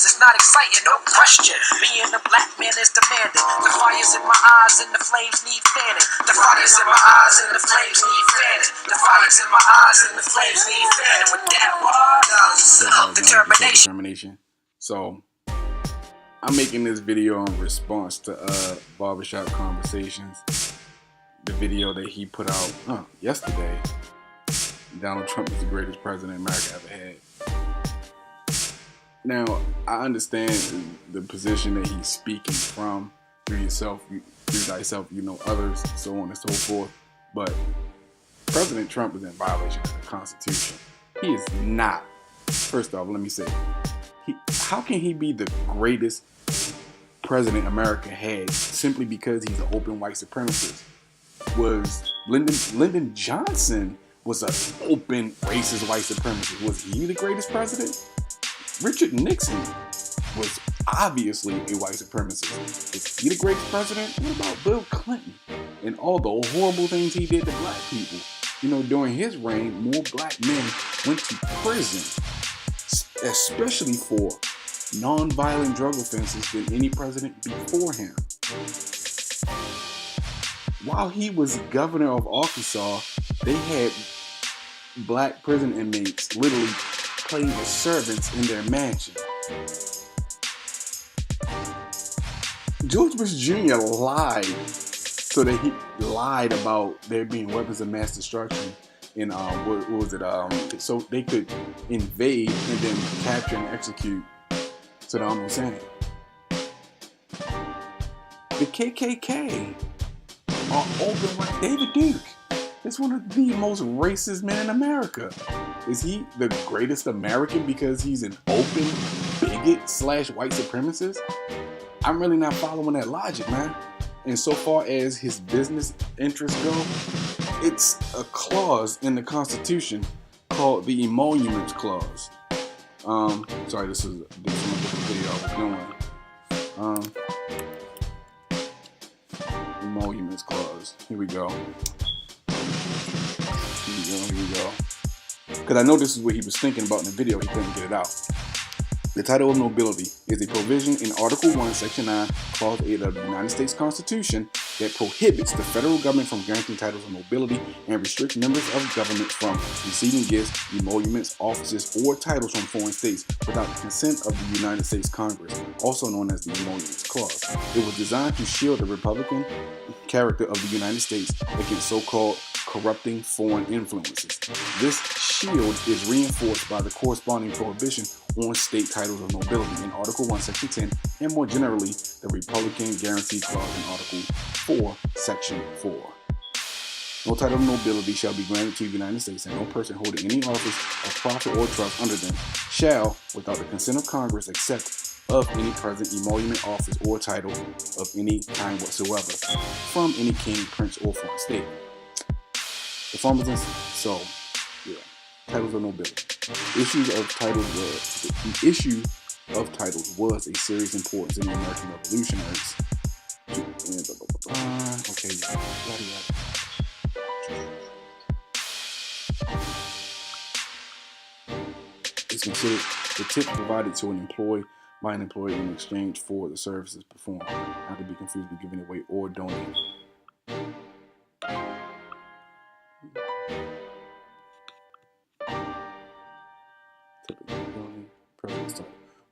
violence is not exciting, no question. Being a black man is demanding. The fire's in my eyes and the flames need fanning. The fire's in my eyes and the flames need fanning. The fire's in my eyes and the flames need fanning. With that was determination. So I'm making this video in response to Barbershop Conversations, the video that he put out yesterday. Donald Trump is the greatest president America ever had. Now, I understand the position that he's speaking from, through thyself, you know others, so on and so forth. But President Trump is in violation of the Constitution. He is not. First off, let me say, how can he be the greatest president America had simply because he's an open white supremacist? Was Lyndon Johnson was an open racist white supremacist? Was he the greatest president? Richard Nixon was obviously a white supremacist. Is he the greatest president? What about Bill Clinton and all the horrible things he did to black people? You know, during his reign, more black men went to prison, especially for non-violent drug offenses, than any president before him. While he was governor of Arkansas, they had black prison inmates literally playing as servants in their mansion. George Bush Jr. lied, so that he lied about there being weapons of mass destruction in so they could invade and then capture and execute Saddam Hussein. The KKK are open white. David Duke is one of the most racist men in America. Is he the greatest American because he's an open bigot / white supremacist? I'm really not following that logic, man. And so far as his business interests go, it's a clause in the Constitution called the Emoluments clause. Sorry, this is a different video I was doing. Emoluments clause. Here we go. Because I know this is what he was thinking about in the video. He couldn't get it out. The title of nobility is a provision in Article 1, Section 9, Clause 8 of the United States Constitution that prohibits the federal government from granting titles of nobility and restricts members of government from receiving gifts, emoluments, offices, or titles from foreign states without the consent of the United States Congress, also known as the Emoluments Clause. It was designed to shield the Republican character of the United States against so-called corrupting foreign influences. This shield is reinforced by the corresponding prohibition on state titles of nobility in Article 1, Section 10, and more generally, the Republican Guarantee Clause in Article 4, Section 4. No title of nobility shall be granted to the United States, and no person holding any office of profit or trust under them shall, without the consent of Congress, accept of any present emolument, office, or title of any kind whatsoever from any king, prince, or foreign state. The titles of nobility. The issue of titles was a serious importance in the American revolutionaries. It's considered the tip provided to an employee by an employee in exchange for the services performed, not to be confused with giving away or donating.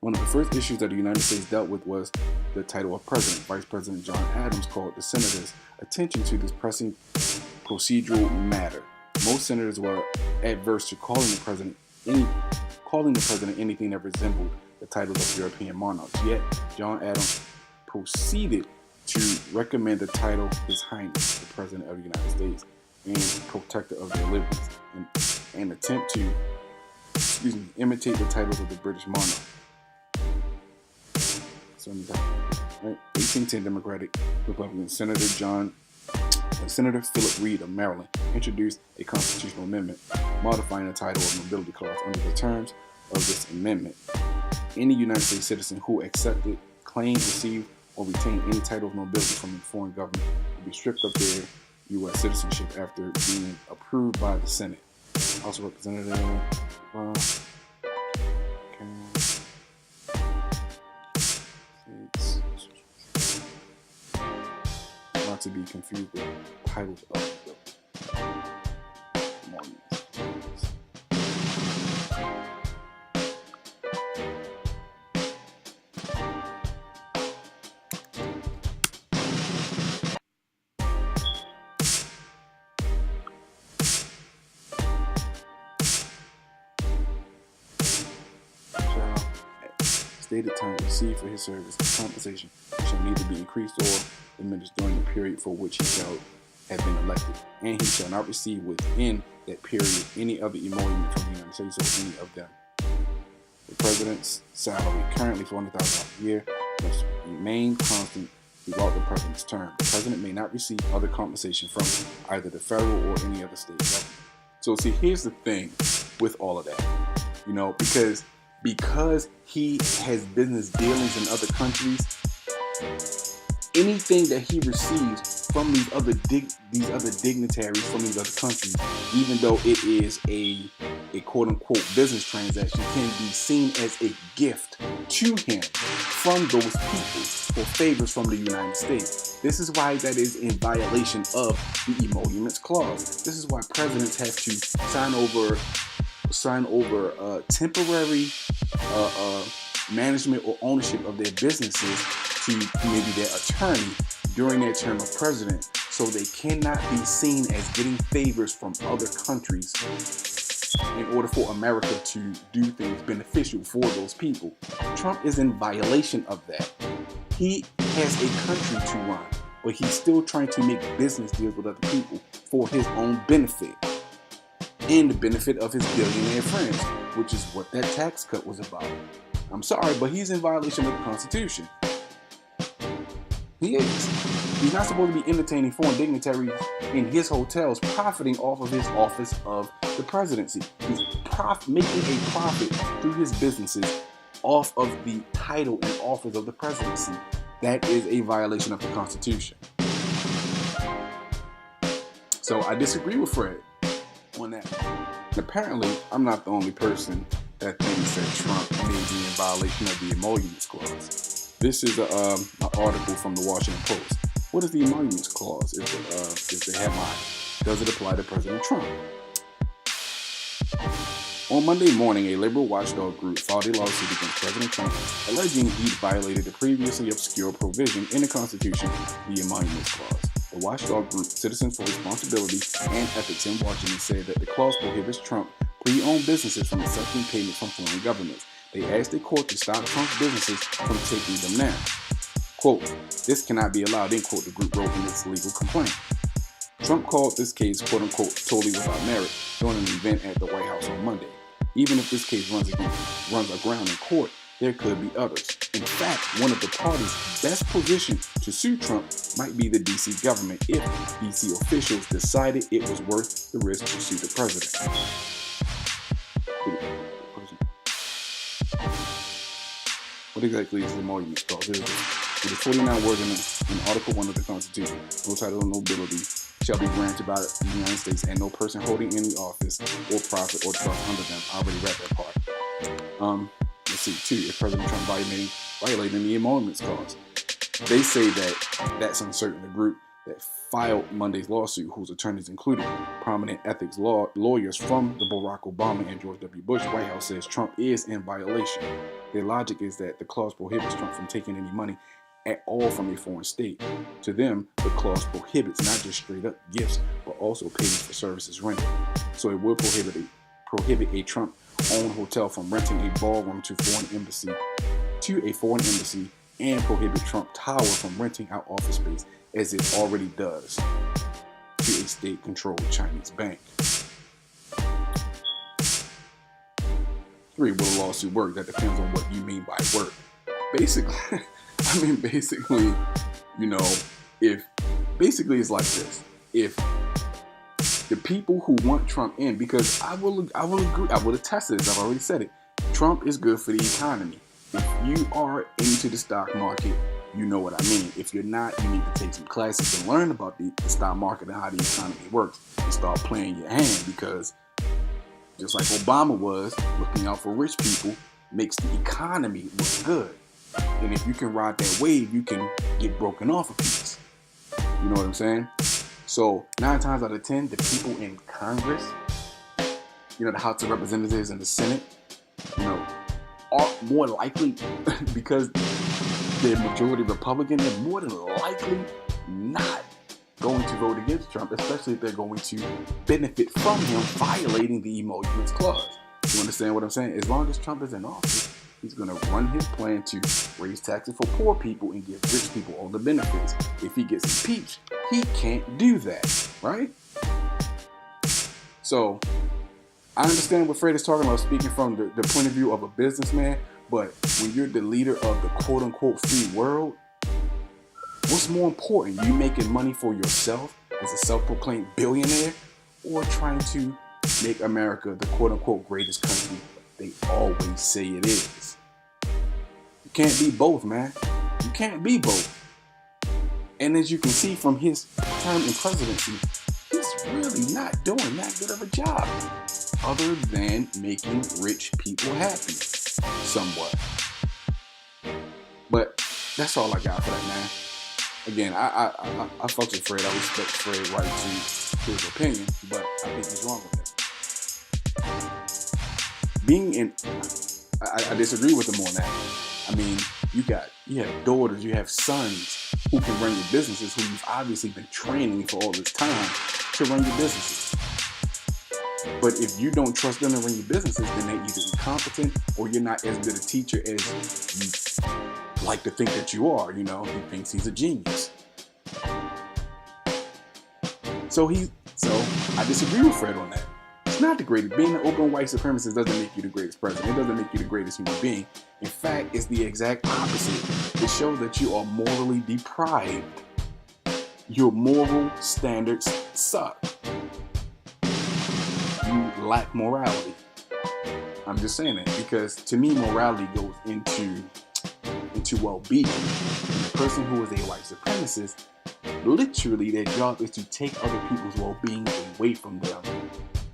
One of the first issues that the United States dealt with was the title of president. Vice President John Adams called the senators' attention to this pressing procedural matter. Most senators were adverse to calling the president anything that resembled the titles of European monarchs. Yet, John Adams proceeded to recommend the title His Highness, the President of the United States, and protector of their liberties, and attempt to imitate the titles of the British monarch. 1810 Democratic Republican Senator Philip Reed of Maryland introduced a constitutional amendment modifying the title of nobility clause. Under the terms of this amendment, any United States citizen who accepted, claimed, received, or retained any title of nobility from a foreign government will be stripped of their U.S. citizenship after being approved by the Senate. House of Representatives. not to be confused with titles of the emoluments. Stated time received for his service, compensation shall neither be increased or diminished during the period for which he shall have been elected, and he shall not receive within that period any other emolument from the United States or any of them. The president's salary, currently $400,000 a year, must remain constant throughout the president's term. The president may not receive other compensation from either the federal or any other state government. So see, here's the thing with all of that, because he has business dealings in other countries, anything that he receives from these other dignitaries from these other countries, even though it is a quote-unquote business transaction, can be seen as a gift to him from those people for favors from the United States. This is why that is in violation of the Emoluments Clause. This is why presidents have to sign over temporary management or ownership of their businesses to maybe their attorney during their term of president, so they cannot be seen as getting favors from other countries in order for America to do things beneficial for those people. Trump is in violation of that. He has a country to run, but he's still trying to make business deals with other people for his own benefit and the benefit of his billionaire friends, which is what that tax cut was about. I'm sorry, but he's in violation of the Constitution. He is. He's not supposed to be entertaining foreign dignitaries in his hotels, profiting off of his office of the presidency. He's making a profit through his businesses off of the title and office of the presidency. That is a violation of the Constitution. So I disagree with Fred on that. Apparently, I'm not the only person that thinks that Trump may be in violation of the Emoluments Clause. This is an article from the Washington Post. What is the Emoluments Clause? Is the headline. Does it apply to President Trump? On Monday morning, a liberal watchdog group filed a lawsuit against President Trump, alleging he violated the previously obscure provision in the Constitution, the Emoluments Clause. The watchdog group Citizens for Responsibility and Ethics in Washington said that the clause prohibits Trump pre-owned businesses from accepting payments from foreign governments. They asked the court to stop Trump's businesses from taking them now. Quote, "This cannot be allowed," end quote, the group wrote in its legal complaint. Trump called this case, quote unquote, totally without merit during an event at the White House on Monday. Even if this case runs aground in court, there could be others. In fact, one of the parties best positioned to sue Trump might be the D.C. government if D.C. officials decided it was worth the risk to sue the president. What exactly is the Emoluments Clause? It is 49 words in Article 1 of the Constitution. No title of nobility shall be granted by the United States, and no person holding any office or profit or trust under them. I already read that part. Let's see, 2. If President Trump violating the Emoluments Clause. They say that that's uncertain. The group that filed Monday's lawsuit, whose attorneys included prominent ethics lawyers from the Barack Obama and George W. Bush White House, says Trump is in violation. Their logic is that the clause prohibits Trump from taking any money at all from a foreign state. To them, the clause prohibits not just straight up gifts, but also payments for services rendered. So it would prohibit a Trump-owned hotel from renting a ballroom to a foreign embassy, and prohibit Trump Tower from renting out office space, as it already does, to a state-controlled Chinese bank. 3. Will the lawsuit work? That depends on what you mean by work. Basically, it's like this. If the people who want Trump in, because I will agree, I will attest to this, I've already said it, Trump is good for the economy. If you are into the stock market, you know what I mean. If you're not, you need to take some classes and learn about the stock market and how the economy works and start playing your hand, because just like Obama was, looking out for rich people makes the economy look good. And if you can ride that wave, you can get broken off a piece. You know what I'm saying? So 9 times out of 10, the people in Congress, the House of Representatives and the Senate, are more likely, because they're majority Republican, they're more than likely not going to vote against Trump, especially if they're going to benefit from him violating the Emoluments Clause. You understand what I'm saying? As long as Trump is in office, he's going to run his plan to raise taxes for poor people and give rich people all the benefits. If he gets impeached, he can't do that, right? So I understand what Fred is talking about, speaking from the point of view of a businessman, but when you're the leader of the quote-unquote free world, what's more important, you making money for yourself as a self-proclaimed billionaire, or trying to make America the quote-unquote greatest country they always say it is? You can't be both, man. You can't be both. And as you can see from his term in presidency, he's really not doing that good of a job, other than making rich people happy, somewhat. But that's all I got for that, man. Again, I fuck with Fred. I respect Fred's right to his opinion, but I think he's wrong with it. I disagree with him on that. I mean, you have daughters, you have sons who can run your businesses, who you've obviously been training for all this time to run your businesses. But if you don't trust them to run your businesses, then they're either incompetent or you're not as good a teacher as you like to think that you are. He thinks he's a genius. So I disagree with Fred on that. It's not the greatest. Being an open white supremacist doesn't make you the greatest president. It doesn't make you the greatest human being. In fact, it's the exact opposite. It shows that you are morally deprived. Your moral standards suck. You lack morality. I'm just saying that because to me, morality goes into well-being. And the person who is a white supremacist, literally their job is to take other people's well-being away from them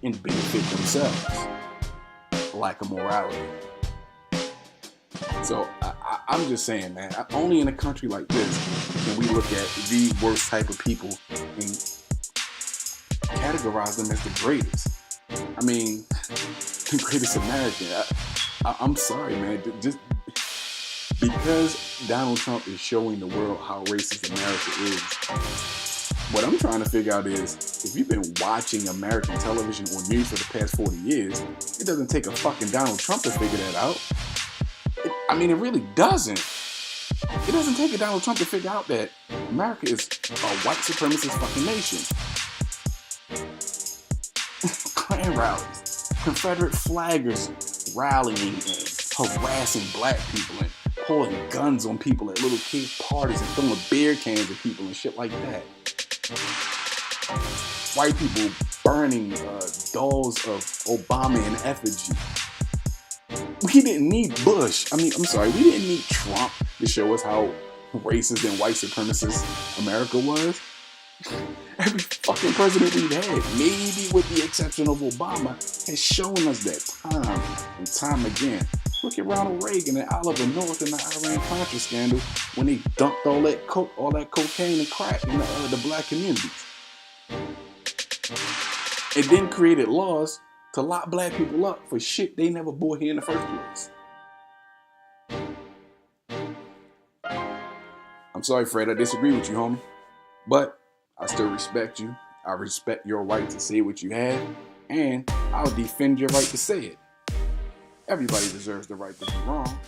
and benefit themselves. Lack of morality. So I'm just saying, man, only in a country like this can we look at the worst type of people and categorize them as the greatest. I mean, the greatest American. I'm sorry, man. Just because Donald Trump is showing the world how racist America is, what I'm trying to figure out is, if you've been watching American television or news for the past 40 years, it doesn't take a fucking Donald Trump to figure that out. It really doesn't. It doesn't take a Donald Trump to figure out that America is a white supremacist fucking nation. Klan rallies, Confederate flaggers rallying and harassing black people and pulling guns on people at little kids' parties and throwing beer cans at people and shit like that. White people burning dolls of Obama in effigy. We didn't need Bush. We didn't need Trump to show us how racist and white supremacist America was. Every fucking president we've had, maybe with the exception of Obama, has shown us that time and time again. Look at Ronald Reagan and Oliver North in the Iran-Contra scandal when they dumped all that cocaine and crack in the black communities. It then created laws to lock black people up for shit they never bought here in the first place. I'm sorry, Fred, I disagree with you, homie. But I still respect you. I respect your right to say what you have, and I'll defend your right to say it. Everybody deserves the right to be wrong.